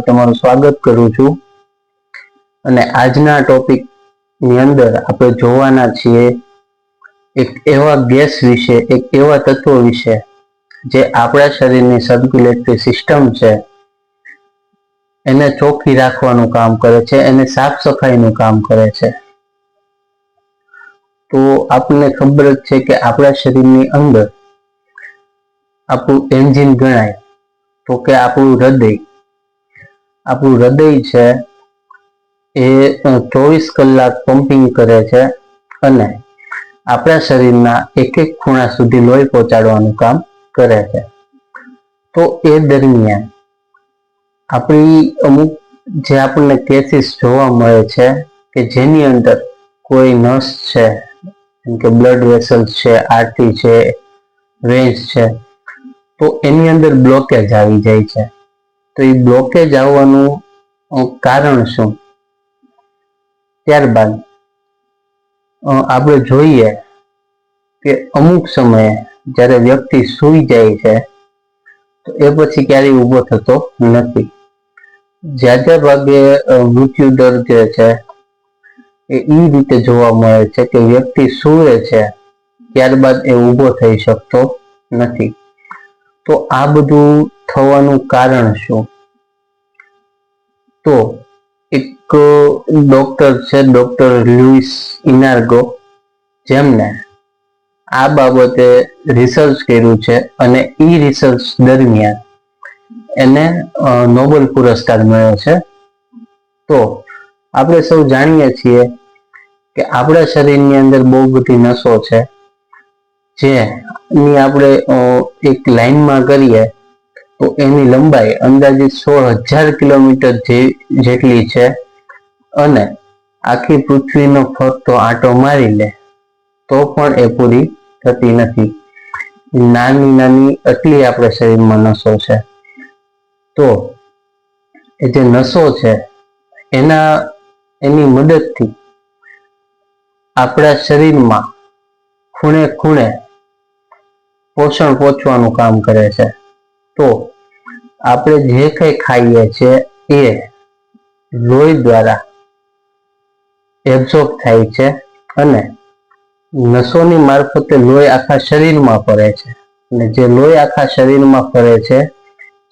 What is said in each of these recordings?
તમારું સ્વાગત કરું છું અને આજના ટોપિક ની અંદર આપણે જોવાના છીએ એક એવા ગેસ વિશે, એક એવા તત્વો વિશે જે આપણા શરીરની સર્ક્યુલેટરી સિસ્ટમ છે એને ચોખ્ખી રાખવાનું કામ કરે છે, એને સાફ સફાઈનું કામ કરે છે। તો આપણને ખબર જ છે કે આપણા શરીરની અંદર આપણું એન્જિન ગણાય તો કે આપણું હૃદય છે એ 24 કલાક પમ્પિંગ કરે છે અને આપણા શરીરના એક એક ખૂણા સુધી લોહી પહોંચાડવાનું કામ કરે છે। તો એ દરમિયાન આપણી અમુક જે આપણને કેસીસ જોવા મળે છે કે જેની અંદર કોઈ નસ છે, જેમ કે બ્લડ વેસલ્સ છે, આર્ટરી છે, વેન્સ છે, તો એની અંદર બ્લોકેજ આવી જાય છે। તો એ બ્લોકેજ આવવાનું કારણ શું? ત્યારબાદ આપણે જોઈએ કે અમુક સમયે જ્યારે વ્યક્તિ સૂઈ જાય છે તો એ પછી ક્યારેય ઊભો થતો નથી। જ્યાં ભાગે મૃત્યુ દર જે છે એ રીતે જોવા મળે છે કે વ્યક્તિ સૂવે છે ત્યારબાદ એ ઊભો થઈ શકતો નથી। તો આ બધું થવાનું કારણ શું? તો એક ડોક્ટર છે, ડોક્ટર લુઈસ ઇનાર્ગો, જેમને આ બાબતે રિસર્ચ કર્યું છે અને એ રિસર્ચ દરમિયાન એને નોબેલ પુરસ્કાર મળ્યો છે। તો આપણે સૌ જાણીએ છીએ કે આપણા શરીરની અંદર બહુ બધી નસો છે જેની આપણે એક લાઈનમાં કરીએ તો એની લંબાઈ અંદાજિત 16,000 કિલોમીટર જેટલી છે અને આખી પૃથ્વીનો ફરતો આંટો મારી લે તો પણ એ પૂરી થતી નથી। નાની નાની આટલી આપણા શરીરમાં નસો છે। તો એ જે નસો છે એની મદદથી આપણા શરીરમાં ખૂણે ખૂણે પોષણ પહોંચવાનું કામ કરે છે। તો આપણે જે કંઈ ખાઈએ છીએ એ લોહી દ્વારા એબ્ઝોર્બ થાય છે અને નસોની મારફતે લોહી આખા શરીરમાં ફરે છે અને જે લોહી આખા શરીરમાં ફરે છે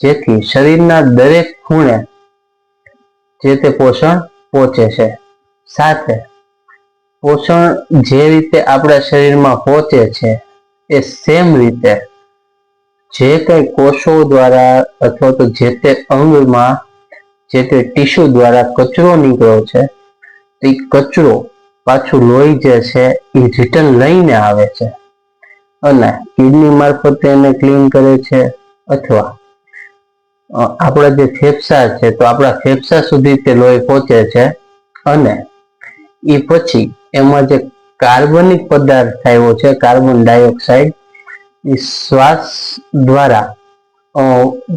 જેથી શરીરના દરેક ખૂણે જે તે પોષણ પહોંચે છે। સાથે પોષણ જે રીતે આપણા શરીરમાં પહોંચે છે એ સેમ રીતે જે કંઈ કોષો દ્વારા અથવા તો જે તે અંગમાં જે તે ટીશ્યુ દ્વારા કચરો નીકળ્યો છે એ કચરો પાછું લોહી જે છે એ રિટર્ન લઈને આવે છે અને કિડની મારફતે એને ક્લીન કરે છે અથવા આપણા જે ફેફસા છે તો આપણા ફેફસા સુધી તે લોહી પહોંચે છે અને એ પછી એમાં જે કાર્બનિક પદાર્થ આવ્યો છે, કાર્બન ડાયોક્સાઇડ, એ શ્વાસ દ્વારા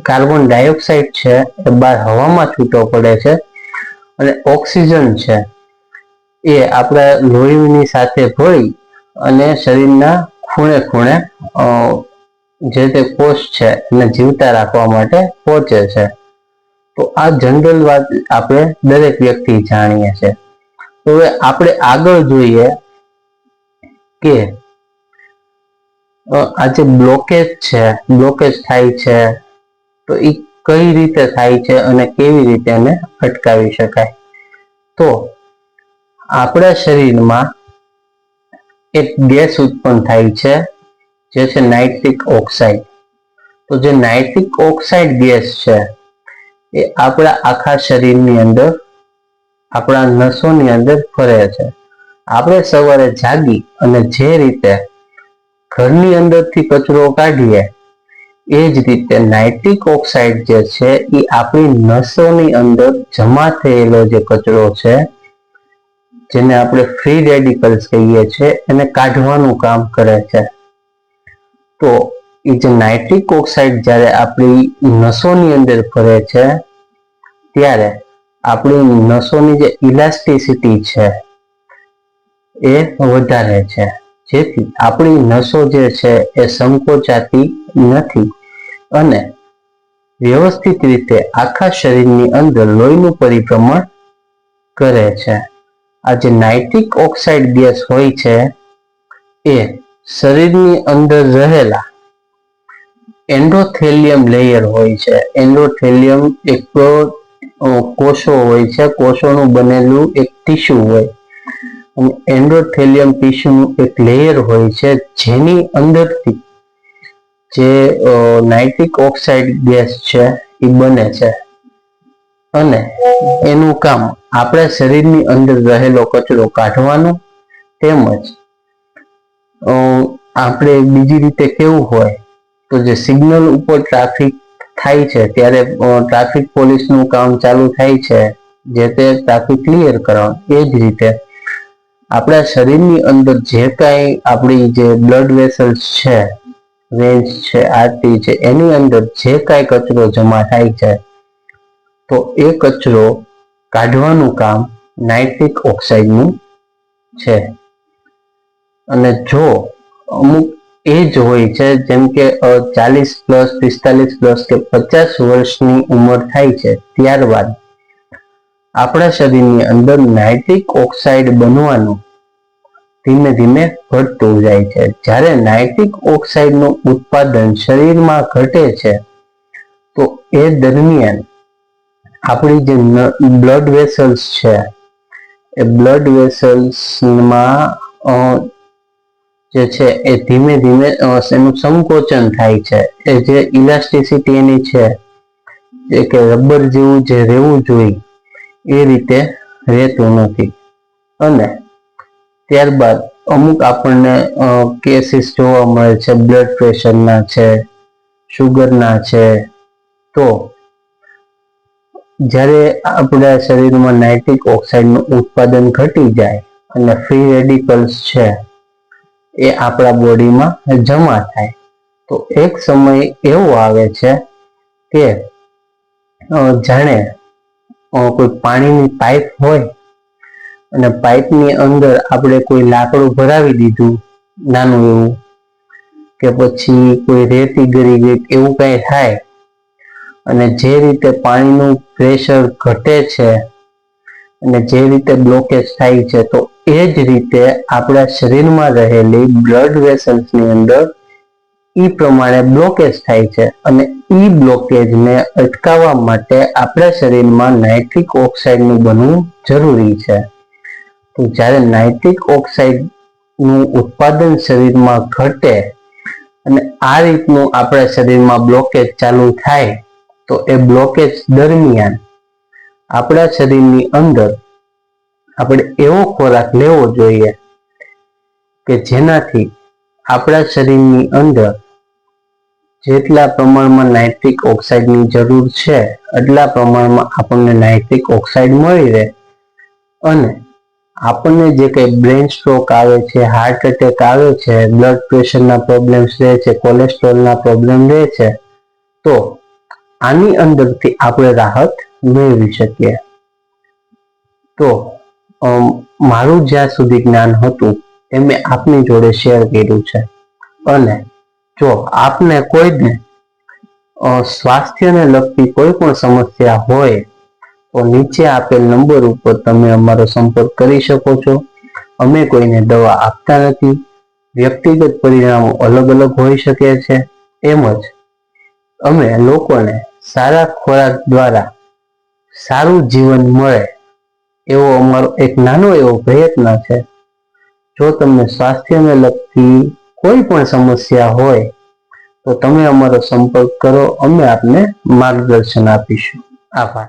કાર્બન ડાયોક્સાઇડ છે એ બહાર હવામાં છૂટો પડે છે અને ઓક્સિજન છે એ આપણા લોહીની સાથે ભળી અને શરીરના ખૂણે ખૂણે જે તે કોષ છે એને જીવતા રાખવા માટે પહોંચે છે। તો આ જનરલ વાત આપણે દરેક વ્યક્તિ જાણીએ છીએ। તો હવે આપણે આગળ જોઈએ કે આ જે બ્લોકેજ થાય છે તો એ કઈ રીતે થાય છે અને કેવી રીતે એને અટકાવી શકાય। તો આપણા શરીરમાં એક ગેસ ઉત્પન્ન થાય છે જે છે નાઇટ્રિક ઓક્સાઇડ। તો જે નાઇટ્રિક ઓક્સાઇડ ગેસ છે એ આપણા આખા શરીરની અંદર, આપણા નસોની અંદર ફરે છે। આપણે સવારે જાગી અને જે રીતે ઘરની અંદરથી કચરો કાઢીએ એ જ રીતે નાઇટ્રિક ઓક્સાઇડ જે છે એ આપણી નસોની અંદર જમા થયેલો જે કચરો છે જેને આપણે ફ્રી રેડિકલ્સ કહીએ છીએ એને કાઢવાનું કામ કરે છે। તો એ જે નાઇટ્રિક ઓક્સાઇડ જ્યારે આપણી નસોની અંદર ફરે છે ત્યારે આપણી નસોની જે ઇલાસ્ટિસિટી છે એ વધારે છે જેથી આપણી નસો જે છે એ સંકોચાતી નથી અને વ્યવસ્થિત રીતે આખા શરીરની અંદર લોહીનું પરિભ્રમણ કરે છે. આ જે નાઇટ્રિક ઓક્સાઇડ ગેસ હોય છે એ શરીરની અંદર રહેલા એન્ડોથેલિયમ લેયર હોય છે. એન્ડોથેલિયમ એક કોષો હોય છે, કોષોનું બનેલું એક ટીશ્યુ હોય અને એન્ડોથેલિયમ ટીશ્યુનું એક લેયર હોય છે જેની અંદરથી જે નાઇટ્રિક ઓક્સાઇડ ગેસ છે એ બને છે અને એનું કામ આપણા શરીરની અંદર રહેલો કચરો કાઢવાનું, તેમજ આપણે બીજી રીતે કેવું હોય તો જે સિગ્નલ ઉપર ટ્રાફિક થાય છે ત્યારે ટ્રાફિક પોલીસનું કામ ચાલુ થાય છે જે તે ટ્રાફિક ક્લિયર કરવાનું. એ જ રીતે આપણા શરીરની અંદર જે કાંઈ આપણી જે બ્લડ વેસલ્સ છે, વેન્સ છે, આર્ટરી છે, એની અંદર જે કાંઈ કચરો જમા થાય છે તો એ કચરો કાઢવાનું કામ નાઇટ્રિક ઓક્સાઇડનું છે. અને જો અમુક એજ હોય છે, જેમ કે 40+, 45+ કે 50 વર્ષની ઉંમર થાય છે, ત્યારબાદ આપણા શરીરની અંદર નાઇટ્રિક ઓક્સાઇડ બનવાનું ધીમે ધીમે ઘટતું જાય છે. જ્યારે નાઇટ્રિક ઓક્સાઇડનું ઉત્પાદન શરીરમાં ઘટે છે તો એ દરમિયાન આપણી જે બ્લડ વેસલ્સ છે એ બ્લડ વેસલ્સમાં જે છે એ ધીમે ધીમે એનું સંકોચન થાય છે. એ જે ઇલાસ્ટિસિટી એની છે જે કે રબર જેવું જે રહેવું જોઈએ એ રીતે રહેતું નથી. અને ત્યારબાદ અમુક આપણને કેસીસ જોવા મળે છે બ્લડ પ્રેશરના છે, શુગરના છે. તો જ્યારે આપણા શરીરમાં નાઇટ્રિક ઓક્સાઇડનું ઉત્પાદન ઘટી જાય અને ફ્રી રેડિકલ્સ છે એ આપણા બોડીમાં જમા થાય તો એક સમય એવો આવે છે કે જાણે કોઈ પાણીની પાઇપ હોય અને પાઇપની અંદર આપણે કોઈ લાકડું ભરાવી દીધું નાનું એવું, કે પછી કોઈ રેતી ગળી ગઈ, એવું કંઈ થાય અને જે રીતે પાણીનું પ્રેશર ઘટે છે અને જે રીતે બ્લોકેજ થાય છે તો એ જ રીતે આપણા શરીરમાં રહેલી બ્લડ વેસલ્સની અંદર એ પ્રમાણે બ્લોકેજ થાય છે. અને એ બ્લોકેજને અટકાવવા માટે આપણા શરીરમાં નાઇટ્રિક ઓક્સાઇડનું બનવું જરૂરી છે. તો જ્યારે નાઇટ્રિક ઓક્સાઇડનું ઉત્પાદન શરીરમાં ઘટે અને આ રીતનું આપણા શરીરમાં બ્લોકેજ ચાલુ થાય તો એ બ્લોકેજ દરમિયાન આપણા શરીરની અંદર આપણે એવો ખોરાક લેવો જોઈએ કે જેનાથી આપણા શરીરની અંદર જેટલા પ્રમાણમાં નાઇટ્રિક ઓક્સાઇડની જરૂર છે એટલા પ્રમાણમાં આપણને નાઇટ્રિક ઓક્સાઇડ મળી રહે અને આપણને જે કંઈ બ્રેન સ્ટ્રોક આવે છે, હાર્ટ એટેક આવે છે, બ્લડ પ્રેશરના પ્રોબ્લેમ્સ રહે છે, કોલેસ્ટ્રોલના પ્રોબ્લેમ રહે છે, તો આની અંદરથી આપણે રાહત મેળવી શકીએ. તો મારું જ્યાં સુધી જ્ઞાન હતું એ મેં આપની જોડે શેર કર્યું છે. અને જો આપને કોઈને સ્વાસ્થ્યને લગતી કોઈ પણ સમસ્યા હોય તો નીચે આપેલ નંબર ઉપર તમે અમારો સંપર્ક કરી શકો છો. અમે કોઈને દવા આપતા નથી. વ્યક્તિગત પરિણામો અલગ અલગ હોઈ શકે છે. એમજ અમે લોકોને સારા ખોરાક દ્વારા સારું જીવન મળે એવો અમારો એક નાનો એવો પ્રયત્ન છે. જો તમને સ્વાસ્થ્યને લગતી કોઈ પણ સમસ્યા હોય તો તમે અમારો સંપર્ક કરો, અમે આપને માર્ગદર્શન આપીશું. આભાર.